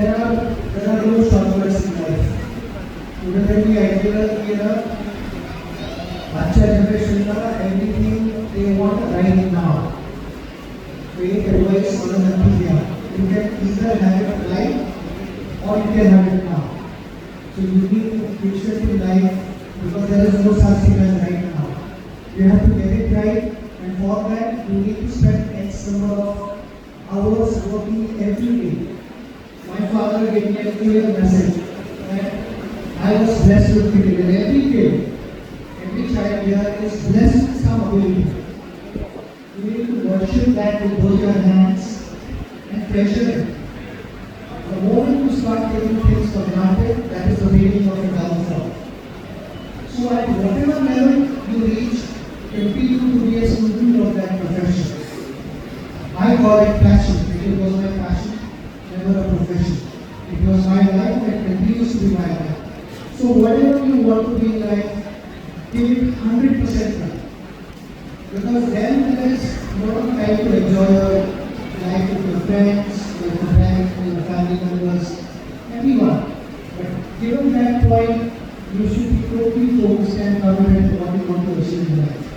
there are no shortcuts in life. Today we ideal कि ना अच्छा generation का everything they want right now. तो ये advice वाला नहीं दिया. You can either have it right or you can have it now. So you need to fix it in life because there is no such thing as right now. You have to get it right, and for that you need to spend X number of hours working every day. My father gave me a clear message that I was blessed with it. Every kid, every child here is blessed with some ability. You need to worship that with both your hands and treasure it. The moment you start taking things for granted, that is the beginning of your downfall. So at whatever level you reach, continue to be a student of that profession. I call it passion. It was my passion, never a profession. It was my life and continues to be my life. So whatever you want to be in life, give it 100% right. Because then there is a lot of time to enjoy your life with your friends, with your friends, with your family members, everyone. But given that point, you should be totally focused and committed to what you want to achieve in life.